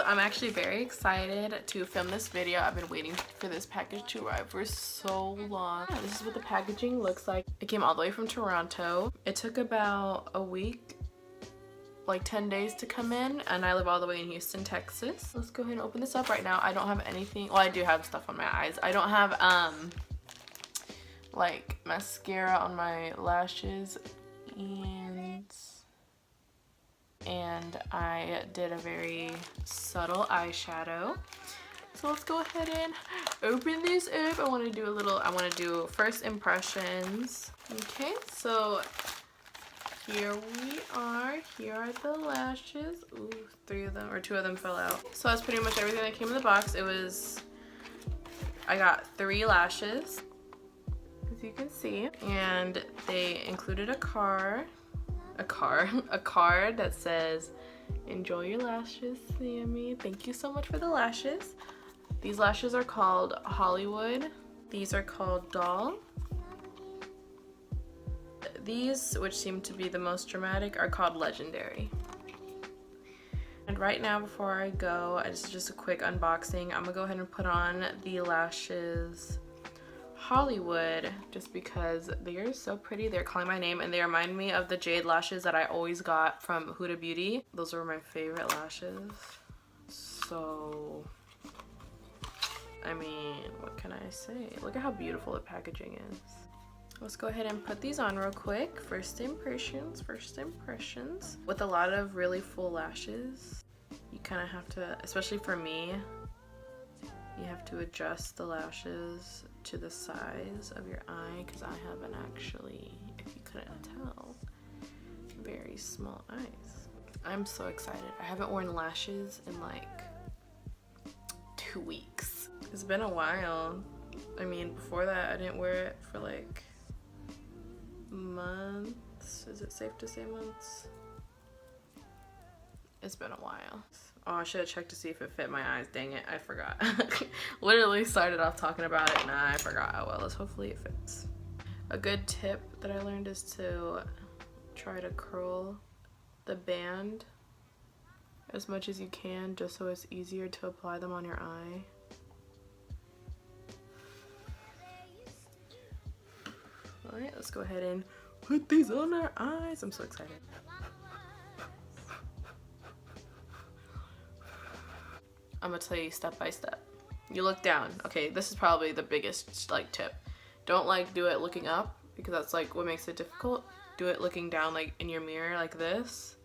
So I'm actually very excited to film this video. I've been waiting for this package to arrive for so long. Yeah, this is what the packaging looks like. It came all the way from Toronto. It took about a week, like 10 days to come in, and I live all the way in Houston, Texas. Let's go ahead and open this up right now. I don't have anything. Well, I do have stuff on my eyes. I don't have like mascara on my lashes, and I did a very subtle eyeshadow. So let's go ahead and open this up. I want to do first impressions. Okay, so here we are. Here are the lashes. Ooh, 3 of them or 2 of them fell out. So that's pretty much everything that came in the box. I got 3 lashes, as you can see, and they included a card that says, "Enjoy your lashes, Sammy. Thank you so much for the lashes." These lashes are called Hollywood. These are called Doll. These, which seem to be the most dramatic, are called Legendary. And right now, before I go, just a quick unboxing. I'm gonna go ahead and put on the lashes Hollywood, just because they are so pretty. They're calling my name, and they remind me of the jade lashes that I always got from Huda Beauty. Those were my favorite lashes. So, I mean, what can I say? Look at how beautiful the packaging is. Let's go ahead and put these on real quick. First impressions. With a lot of really full lashes, you kind of have to, especially for me, you have to adjust the lashes to the size of your eye, because I have actually, if you couldn't tell, very small eyes. I'm so excited. I haven't worn lashes in like 2 weeks. It's been a while. I mean, before that, I didn't wear it for like months. Is it safe to say months? It's been a while. Oh, I should have checked to see if it fit my eyes. Dang it, I forgot. Literally started off talking about it. Nah, I forgot. Oh well, hopefully it fits. A good tip that I learned is to try to curl the band as much as you can, just so it's easier to apply them on your eye. Alright, let's go ahead and put these on our eyes. I'm so excited. I'm gonna tell you step by step. You look down. Okay, this is probably the biggest like tip. Don't like do it looking up, because that's like what makes it difficult. Do it looking down, like in your mirror like this.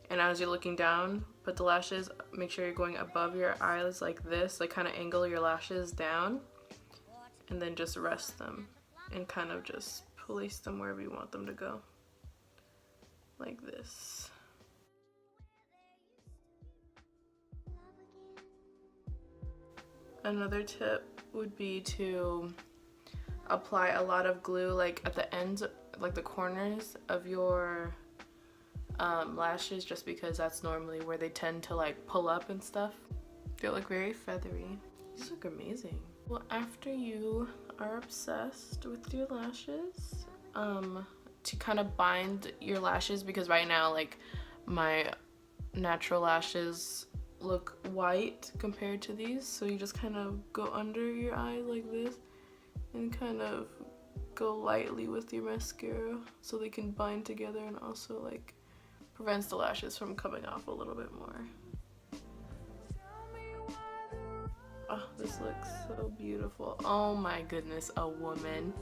And as you're looking down, put the lashes, make sure you're going above your eyelids like this, like kind of angle your lashes down, and then just rest them and kind of just place them wherever you want them to go, like this. Another tip would be to apply a lot of glue like at the ends, like the corners of your lashes, just because that's normally where they tend to like pull up and stuff. They look very feathery. These look amazing. Well, after you are obsessed with your lashes, to kind of bind your lashes, because right now like my natural lashes look white compared to these, so you just kind of go under your eye like this and kind of go lightly with your mascara so they can bind together, and also like prevents the lashes from coming off a little bit more. Oh, this looks so beautiful. Oh my goodness, a woman.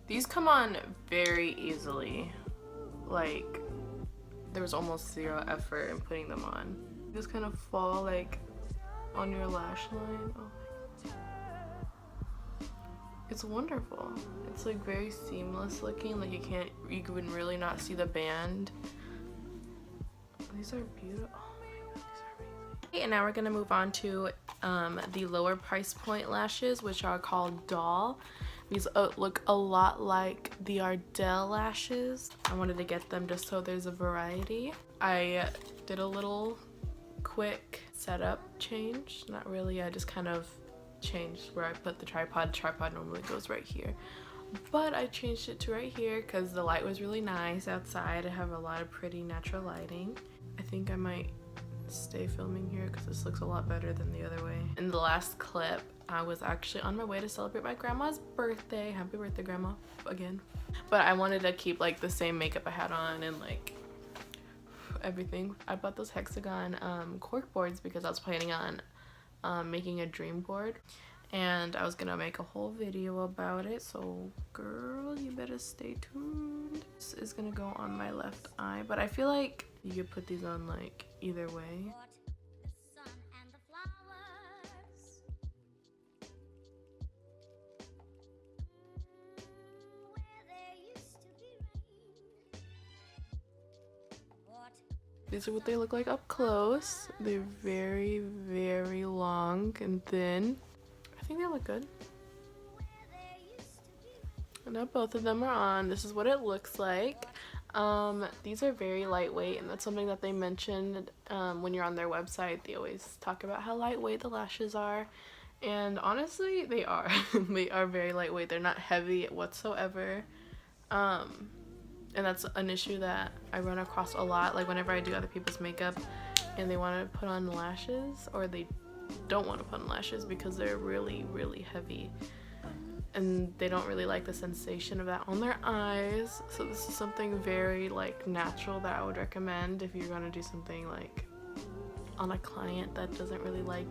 These come on very easily. Like, there was almost 0 effort in putting them on. They just kind of fall like on your lash line. Oh my God. It's wonderful. It's like very seamless looking. Like you can really not see the band. These are beautiful. Oh my God, these are amazing. Okay, and now we're gonna move on to the lower price point lashes, which are called Doll. These look a lot like the Ardell lashes. I wanted to get them just so there's a variety. I did a little quick setup change. Not really, I just kind of changed where I put the tripod. The tripod normally goes right here, but I changed it to right here because the light was really nice outside. I have a lot of pretty natural lighting. I think I might stay filming here because this looks a lot better than the other way. In the last clip, I was actually on my way to celebrate my grandma's birthday. Happy birthday, grandma, again. But I wanted to keep like the same makeup I had on and like everything. I bought those hexagon cork boards because I was planning on making a dream board, and I was gonna make a whole video about it, so girl, you better stay tuned. This is gonna go on my left eye, but I feel like you could put these on like either way. These are what they look like up close. They're very, very long and thin. I think they look good. And now both of them are on. This is what it looks like. These are very lightweight, and that's something that they mentioned when you're on their website. They always talk about how lightweight the lashes are. And honestly, they are. They are very lightweight. They're not heavy whatsoever. And that's an issue that I run across a lot, like whenever I do other people's makeup and they want to put on lashes, or they don't want to put on lashes because they're really, really heavy and they don't really like the sensation of that on their eyes. So this is something very like natural that I would recommend if you're going to do something like on a client that doesn't really like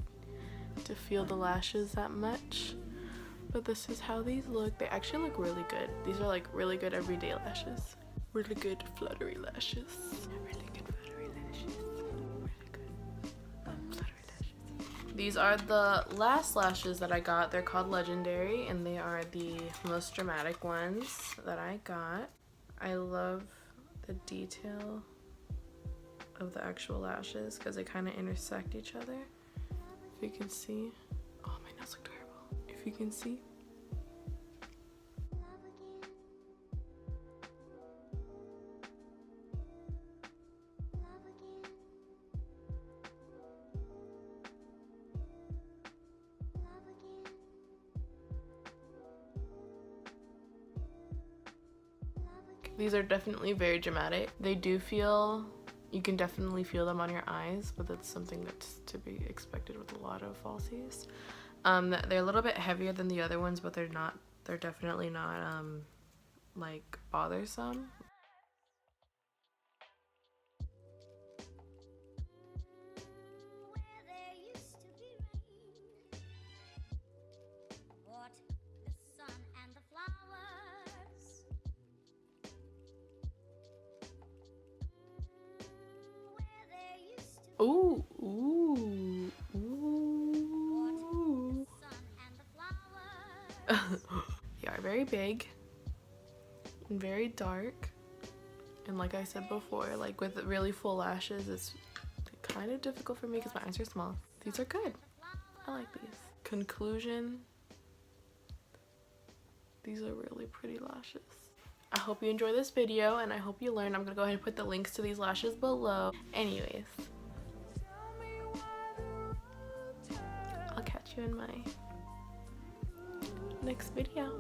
to feel the lashes that much. But this is how these look. They actually look really good. These are like really good everyday lashes. Really good fluttery lashes. Really good fluttery lashes. Really good fluttery lashes. These are the last lashes that I got. They're called Legendary, and they are the most dramatic ones that I got. I love the detail of the actual lashes because they kind of intersect each other. If you can see. Oh, my nails look terrible. If you can see. These are definitely very dramatic. They do feel, you can definitely feel them on your eyes, but that's something that's to be expected with a lot of falsies. They're a little bit heavier than the other ones, but they're definitely not like bothersome. Ooh, ooh, ooh. They are very big and very dark. And like I said before, like with really full lashes, it's kind of difficult for me because my eyes are small. These are good. I like these. Conclusion. These are really pretty lashes. I hope you enjoy this video and I hope you learn. I'm gonna go ahead and put the links to these lashes below. Anyways. I'll catch you in my next video.